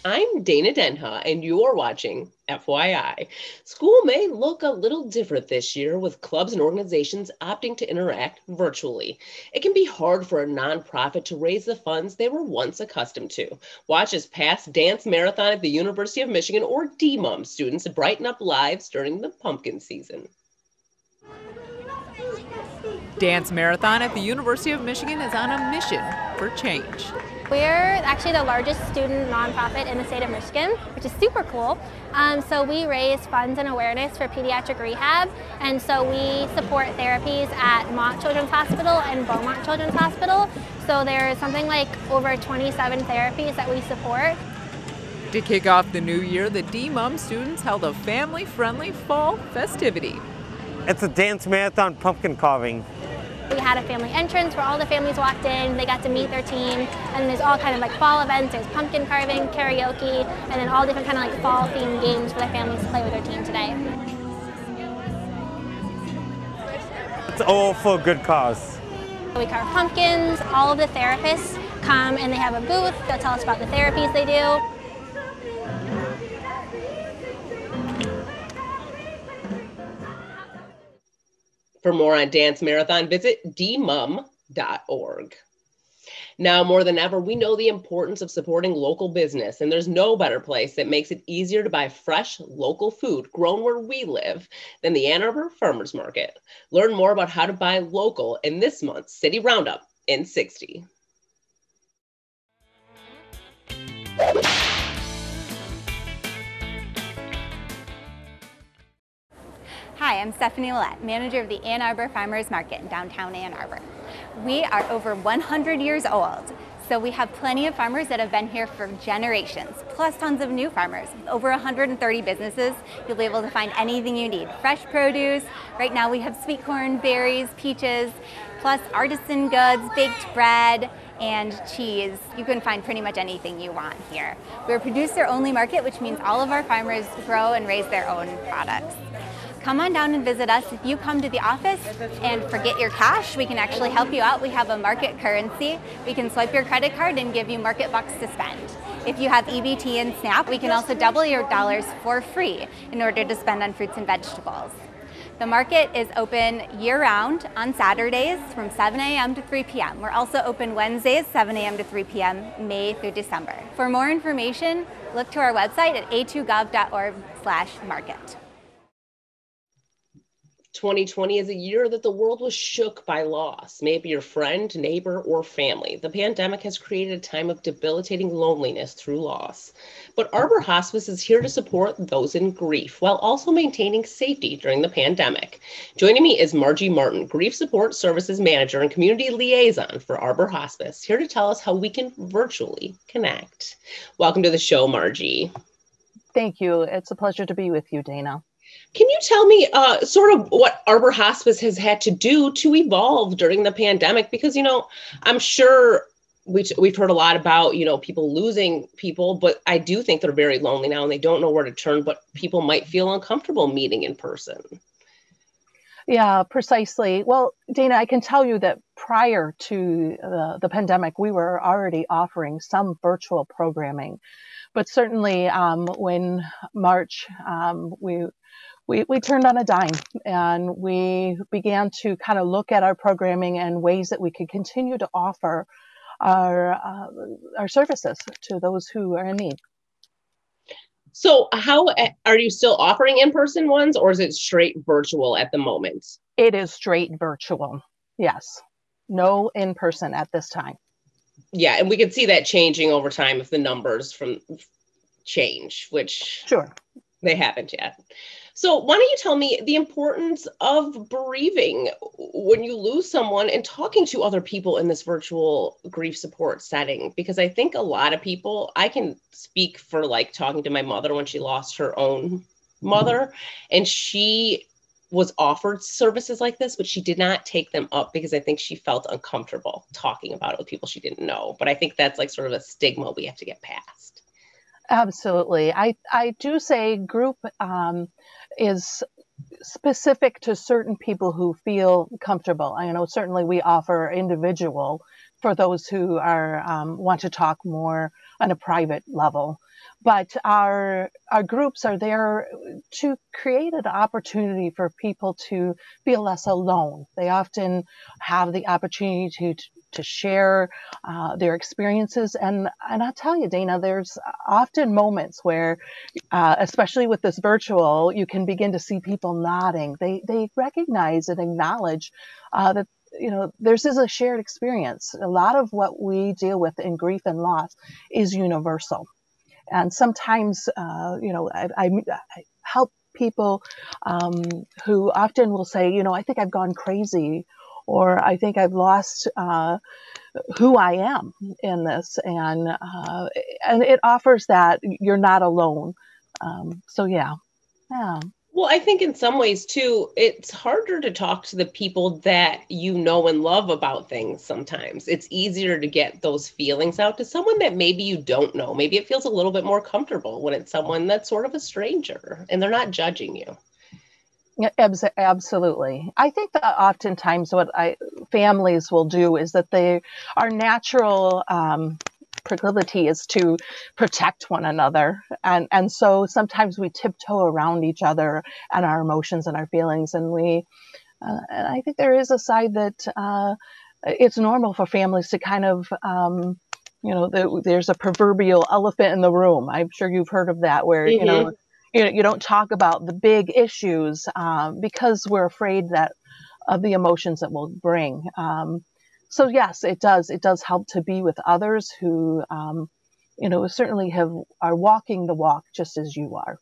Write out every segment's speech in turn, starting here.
I'm Dana Denha, and you're watching FYI. School may look a little different this year with clubs and organizations opting to interact virtually. It can be hard for a nonprofit to raise the funds they were once accustomed to. Watch as past dance marathon at the University of Michigan or DMUM students brighten up lives during the pumpkin season. Dance Marathon at the University of Michigan is on a mission for change. We're actually the largest student nonprofit in the state of Michigan, which is super cool. So we raise funds and awareness for pediatric rehab, and so we support therapies at Mott Children's Hospital and Beaumont Children's Hospital. So there's something like over 27 therapies that we support. To kick off the new year, the DMUM students held a family-friendly fall festivity. It's a dance marathon pumpkin carving. We had a family entrance where all the families walked in, they got to meet their team, and there's all kind of like fall events. There's pumpkin carving, karaoke, and then all different kind of like fall themed games for the families to play with their team today. It's all for a good cause. We carve pumpkins, all of the therapists come and they have a booth, they'll tell us about the therapies they do. For more on Dance Marathon, visit dmum.org. Now more than ever, we know the importance of supporting local business, and there's no better place that makes it easier to buy fresh local food grown where we live than the Ann Arbor Farmers Market. Learn more about how to buy local in this month's City Roundup in 60. Hi, I'm Stephanie Willett, manager of the Ann Arbor Farmers Market in downtown Ann Arbor. We are over 100 years old, so we have plenty of farmers that have been here for generations, plus tons of new farmers. With over 130 businesses, you'll be able to find anything you need. Fresh produce, right now we have sweet corn, berries, peaches, plus artisan goods, baked bread, and cheese. You can find pretty much anything you want here. We're a producer-only market, which means all of our farmers grow and raise their own products. Come on down and visit us. If you come to the office and forget your cash, we can actually help you out. We have a market currency. We can swipe your credit card and give you market bucks to spend. If you have EBT and SNAP, we can also double your dollars for free in order to spend on fruits and vegetables. The market is open year-round on Saturdays from 7 a.m. to 3 p.m. We're also open Wednesdays, 7 a.m. to 3 p.m., May through December. For more information, look to our website at a2gov.org/market. 2020 is a year that the world was shook by loss, maybe your friend, neighbor, or family. The pandemic has created a time of debilitating loneliness through loss. But Arbor Hospice is here to support those in grief while also maintaining safety during the pandemic. Joining me is Margie Martin, Grief Support Services Manager and Community Liaison for Arbor Hospice, here to tell us how we can virtually connect. Welcome to the show, Margie. Thank you. It's a pleasure to be with you, Dana. Can you tell me sort of what Arbor Hospice has had to do to evolve during the pandemic? Because, I'm sure we've heard a lot about, people losing people, but I do think they're very lonely now and they don't know where to turn, but people might feel uncomfortable meeting in person. Yeah, precisely. Well, Dana, I can tell you that prior to the pandemic, we were already offering some virtual programming. But certainly when March, we turned on a dime and we began to kind of look at our programming and ways that we could continue to offer our services to those who are in need. So how are you still offering in-person ones, or is it straight virtual at the moment? It is straight virtual. Yes. No in-person at this time. Yeah, and we can see that changing over time if the numbers from change, which sure they haven't yet. So why don't you tell me the importance of bereaving when you lose someone and talking to other people in this virtual grief support setting? Because I think a lot of people, I can speak for like talking to my mother when she lost her own mother, and she was offered services like this, but she did not take them up because I think she felt uncomfortable talking about it with people she didn't know. But I think that's like sort of a stigma we have to get past. Absolutely. I do say group is specific to certain people who feel comfortable. I know certainly we offer individual for those who are want to talk more on a private level. But our groups are there to create an opportunity for people to feel less alone. They often have the opportunity to share their experiences. And I'll tell you, Dana, there's often moments where, especially with this virtual, you can begin to see people nodding. They recognize and acknowledge that, this is a shared experience. A lot of what we deal with in grief and loss is universal. And sometimes, I help people who often will say, I think I've gone crazy, or I think I've lost who I am in this. And it offers that you're not alone. So, yeah. Well, I think in some ways, too, it's harder to talk to the people that you know and love about things sometimes. It's easier to get those feelings out to someone that maybe you don't know. Maybe it feels a little bit more comfortable when it's someone that's sort of a stranger and they're not judging you. Yeah, absolutely. I think that oftentimes what families will do is that our natural proclivity is to protect one another. And so sometimes we tiptoe around each other and our emotions and our feelings. And and I think there is a side that it's normal for families to kind of, there's a proverbial elephant in the room. I'm sure you've heard of that, where, you don't talk about the big issues because we're afraid of the emotions that will bring. So yes, it does help to be with others who, certainly are walking the walk just as you are.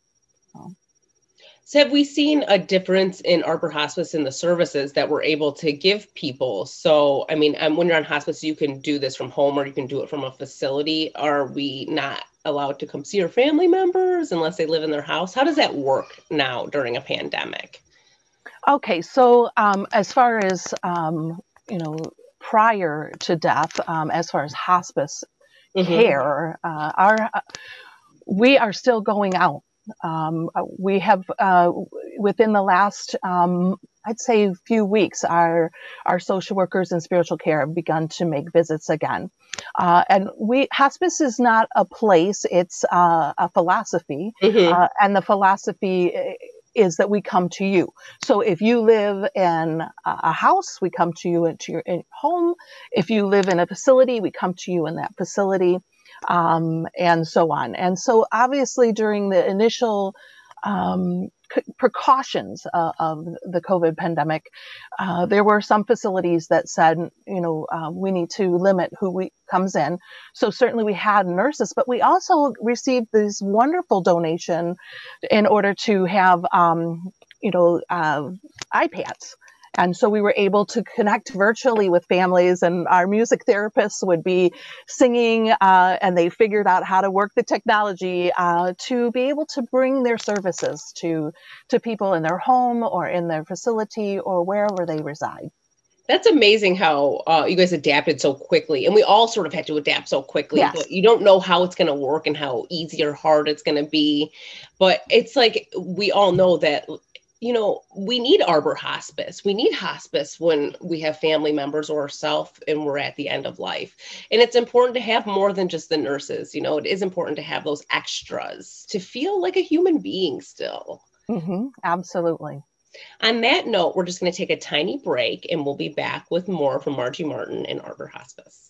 So have we seen a difference in Arbor Hospice in the services that we're able to give people? So, I mean, when you're on hospice, you can do this from home or you can do it from a facility. Are we not allowed to come see your family members unless they live in their house? How does that work now during a pandemic? Okay, so as far as, prior to death, as far as hospice care, we are still going out. We have, within the last, I'd say few weeks, our social workers and spiritual care have begun to make visits again. And hospice is not a place, it's a philosophy. And the philosophy is that we come to you. So if you live in a house, we come to you into your home. If you live in a facility, we come to you in that facility, and so on. And so obviously during the initial precautions of the COVID pandemic, there were some facilities that said, we need to limit who comes in. So certainly we had nurses, but we also received this wonderful donation in order to have, iPads. And so we were able to connect virtually with families, and our music therapists would be singing, and they figured out how to work the technology to be able to bring their services to people in their home or in their facility or wherever they reside. That's amazing how you guys adapted so quickly. And we all sort of had to adapt so quickly. Yes. But you don't know how it's going to work and how easy or hard it's going to be. But it's like we all know that we need Arbor Hospice. We need hospice when we have family members or ourselves and we're at the end of life. And it's important to have more than just the nurses. It is important to have those extras to feel like a human being still. Absolutely. On that note, we're just going to take a tiny break and we'll be back with more from Margie Martin and Arbor Hospice.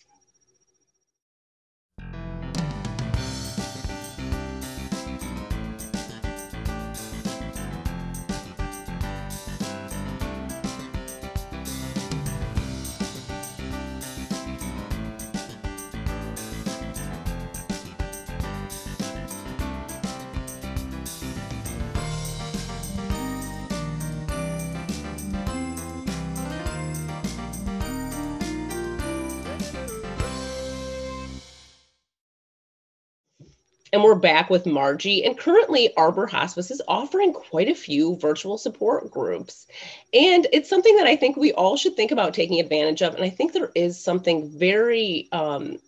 And we're back with Margie, and currently Arbor Hospice is offering quite a few virtual support groups. And it's something that I think we all should think about taking advantage of. And I think there is something very,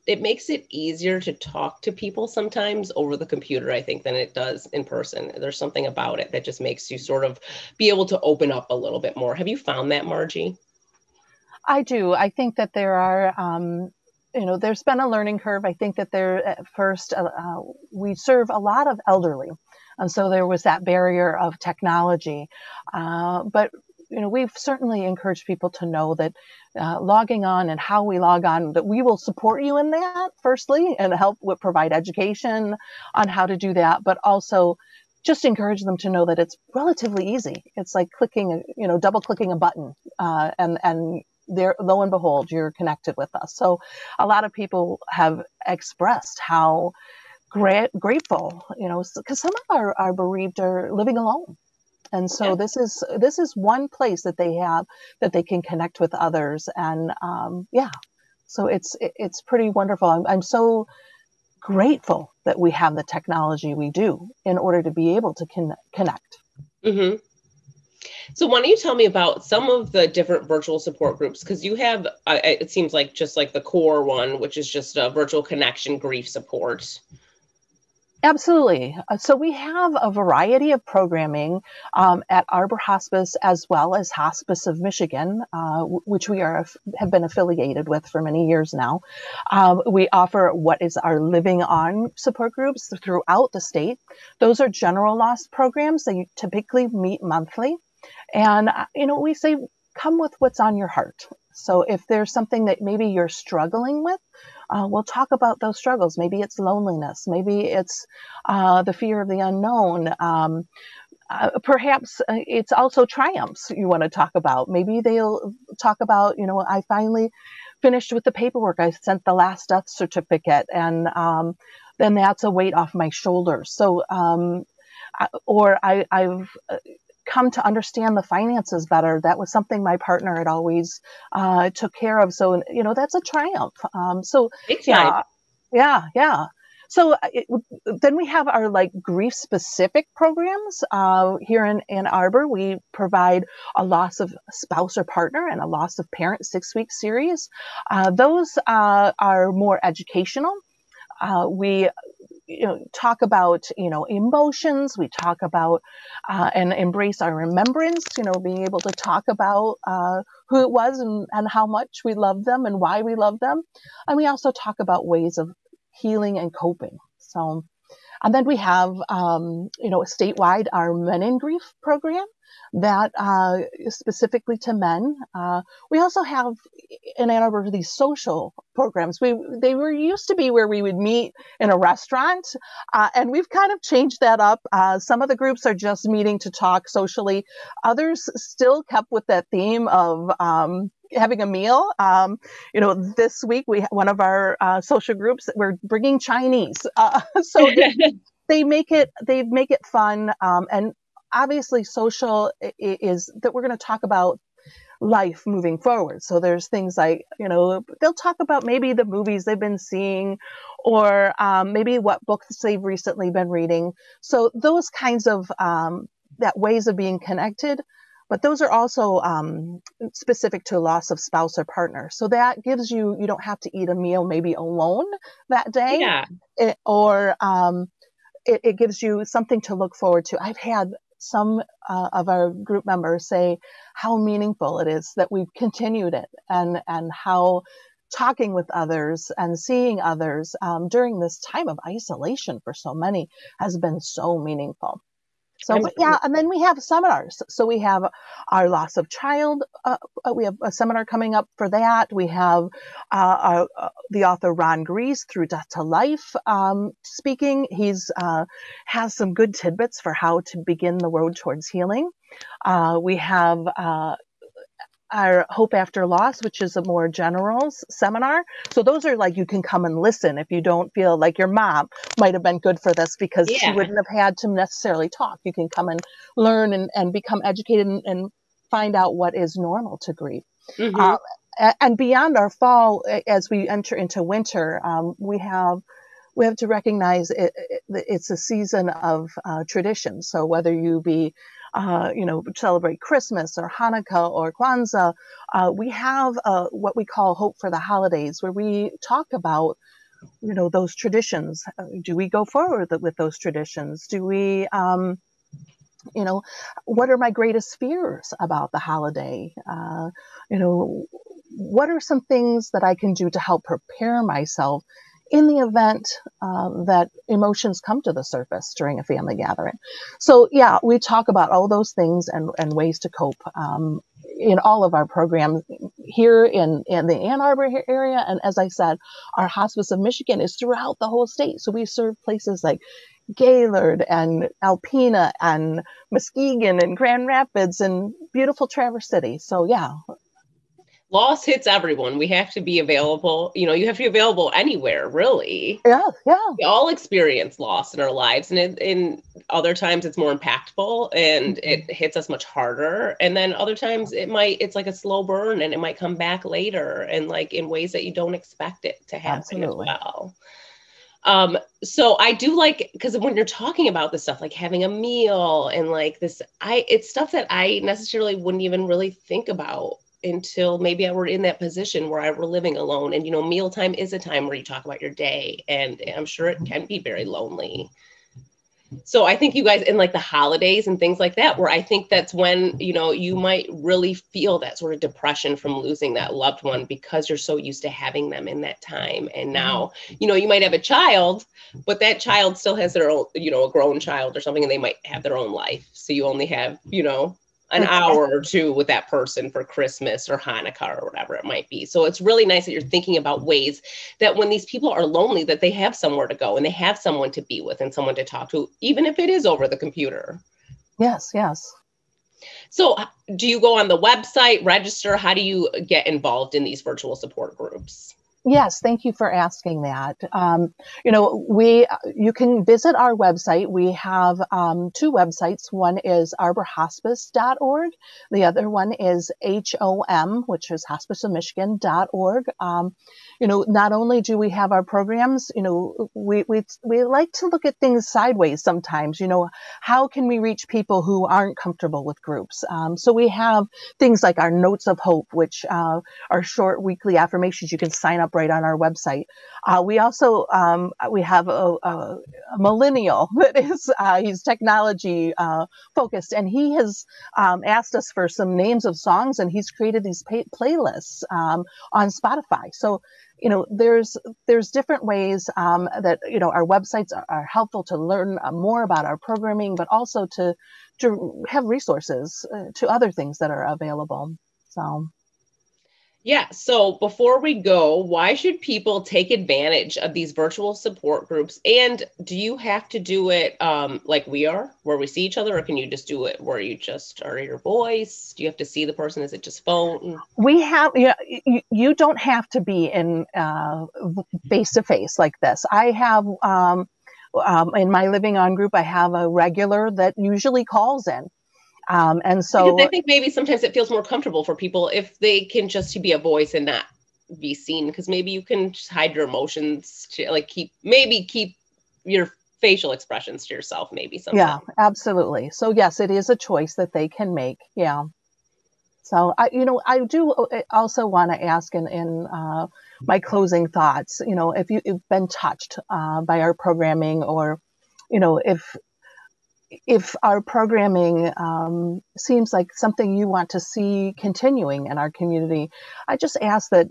it makes it easier to talk to people sometimes over the computer, I think, than it does in person. There's something about it that just makes you sort of be able to open up a little bit more. Have you found that, Margie? I do. I think that there are there's been a learning curve. I think that there at first we serve a lot of elderly, and so there was that barrier of technology. But we've certainly encouraged people to know that logging on and how we log on, that we will support you in that firstly, and help provide education on how to do that, but also just encourage them to know that it's relatively easy. It's like double clicking a button, and there, lo and behold, you're connected with us. So a lot of people have expressed how grateful, because some of our bereaved are living alone. And so this is one place that they have that they can connect with others. And so it's pretty wonderful. I'm so grateful that we have the technology we do in order to be able to connect. Mm-hmm. So why don't you tell me about some of the different virtual support groups? Because you have, it seems like just like the core one, which is just a virtual connection grief support. Absolutely. So we have a variety of programming at Arbor Hospice as well as Hospice of Michigan, which we have been affiliated with for many years now. We offer what is our Living On support groups throughout the state. Those are general loss programs. They typically meet monthly. And, we say, come with what's on your heart. So if there's something that maybe you're struggling with, we'll talk about those struggles. Maybe it's loneliness. Maybe it's the fear of the unknown. Perhaps it's also triumphs you want to talk about. Maybe they'll talk about, I finally finished with the paperwork. I sent the last death certificate, and then that's a weight off my shoulders. So, or I've come to understand the finances better. That was something my partner had always took care of. So, that's a triumph. So yeah. So then we have our grief specific programs here in Ann Arbor. We provide a loss of spouse or partner and a loss of parent 6-week series. Those are more educational. We talk about, emotions. We talk about and embrace our remembrance, being able to talk about who it was and how much we love them and why we love them. And we also talk about ways of healing and coping. So, and then we have, statewide, our Men in Grief program that is specifically to men. We also have in Ann Arbor these social programs. They were used to be where we would meet in a restaurant, and we've kind of changed that up. Some of the groups are just meeting to talk socially. Others still kept with that theme of having a meal. This week one of our social groups, we're bringing Chinese. So they make it fun, and obviously social is that we're going to talk about life moving forward. So there's things like, they'll talk about maybe the movies they've been seeing, or maybe what books they've recently been reading. So those kinds of that ways of being connected, but those are also specific to loss of spouse or partner. So that gives you don't have to eat a meal maybe alone that day. Yeah. It gives you something to look forward to. I've had some of our group members say how meaningful it is that we've continued it, and how talking with others and seeing others during this time of isolation for so many has been so meaningful. So, and then we have seminars. So we have our loss of child. We have a seminar coming up for that. We have the author Ron Grease, Through Death to Life, speaking. He's has some good tidbits for how to begin the road towards healing. We have our Hope After Loss, which is a more general seminar. So those are you can come and listen if you don't feel like your mom might have been good for this, because she wouldn't have had to necessarily talk. You can come and learn and become educated and find out what is normal to grieve. Mm-hmm. And beyond our fall, as we enter into winter, we have to recognize it's a season of tradition. So whether you be celebrate Christmas or Hanukkah or Kwanzaa, we have what we call Hope for the Holidays, where we talk about, those traditions. Do we go forward with those traditions? Do we, what are my greatest fears about the holiday? what are some things that I can do to help prepare myself in the event that emotions come to the surface during a family gathering? So yeah, we talk about all those things and ways to cope in all of our programs here in the Ann Arbor area. And as I said, our Hospice of Michigan is throughout the whole state. So we serve places like Gaylord and Alpena and Muskegon and Grand Rapids and beautiful Traverse City. So yeah. Loss hits everyone. We have to be available. You have to be available anywhere, really. Yeah. We all experience loss in our lives, and in other times it's more impactful and it hits us much harder. And then other times it's like a slow burn, and it might come back later and like in ways that you don't expect it to happen. Absolutely. As well. So I do like, because when you're talking about this stuff, like having a meal and like this, it's stuff that I necessarily wouldn't even really think about until maybe I were in that position where I were living alone. And, mealtime is a time where you talk about your day, and I'm sure it can be very lonely. So I think you guys in like the holidays and things like that, where I think that's when, you might really feel that sort of depression from losing that loved one because you're so used to having them in that time. And now, you might have a child, but that child still has their own, a grown child or something, and they might have their own life. So you only have, an hour or two with that person for Christmas or Hanukkah or whatever it might be. So it's really nice that you're thinking about ways that when these people are lonely, that they have somewhere to go and they have someone to be with and someone to talk to, even if it is over the computer. Yes. So do you go on the website, register? How do you get involved in these virtual support groups? Yes, thank you for asking that. You can visit our website. We have two websites. One is arborhospice.org. The other one is HOM, which is hospiceofmichigan.org. Not only do we have our programs, we like to look at things sideways sometimes. How can we reach people who aren't comfortable with groups? So we have things like our Notes of Hope, which are short weekly affirmations. You can sign up right on our website. We also we have a millennial that is he's technology focused, and he has asked us for some names of songs, and he's created these playlists on Spotify. So there's different ways that our websites are helpful to learn more about our programming, but also to have resources to other things that are available. So. Yeah. So before we go, why should people take advantage of these virtual support groups? And do you have to do it like we are, where we see each other, or can you just do it where you just are your voice? Do you have to see the person? Is it just phone? We have, you don't have to be in face-to-face like this. I have, in my Living On group, I have a regular that usually calls in. And so because I think maybe sometimes it feels more comfortable for people if they can just be a voice and not be seen, because maybe you can just hide your emotions to like keep your facial expressions to yourself, maybe sometimes. Yeah, absolutely. So yes, it is a choice that they can make. Yeah. So I do also want to ask in my closing thoughts, if you've been touched by our programming, or, if our programming seems like something you want to see continuing in our community, I just ask that,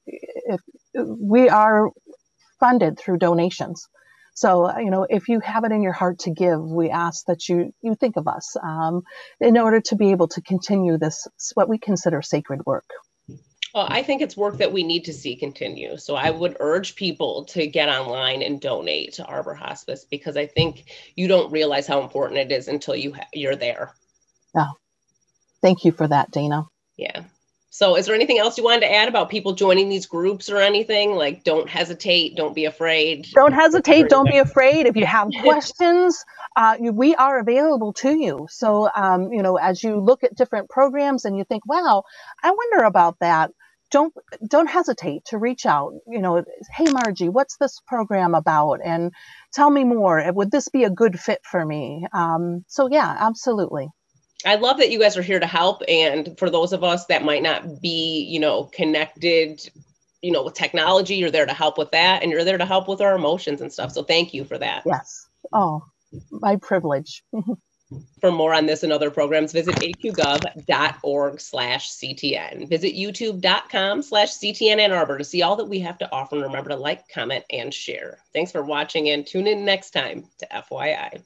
if we are funded through donations. So, if you have it in your heart to give, we ask that you think of us in order to be able to continue this, what we consider sacred work. Well, I think it's work that we need to see continue. So I would urge people to get online and donate to Arbor Hospice, because I think you don't realize how important it is until you're there. Oh, thank you for that, Dana. Yeah. So is there anything else you wanted to add about people joining these groups or anything? Like, don't hesitate. Don't be afraid. Don't hesitate. Don't be afraid. If you have questions, we are available to you. So, as you look at different programs and you think, wow, I wonder about that. Don't hesitate to reach out. Hey, Margie, what's this program about? And tell me more. Would this be a good fit for me? So yeah, absolutely. I love that you guys are here to help. And for those of us that might not be, connected, with technology, you're there to help with that. And you're there to help with our emotions and stuff. So thank you for that. Yes. Oh, my privilege. For more on this and other programs, visit aqgov.org/CTN. Visit youtube.com/CTN Ann Arbor to see all that we have to offer. And remember to like, comment, and share. Thanks for watching, and tune in next time to FYI.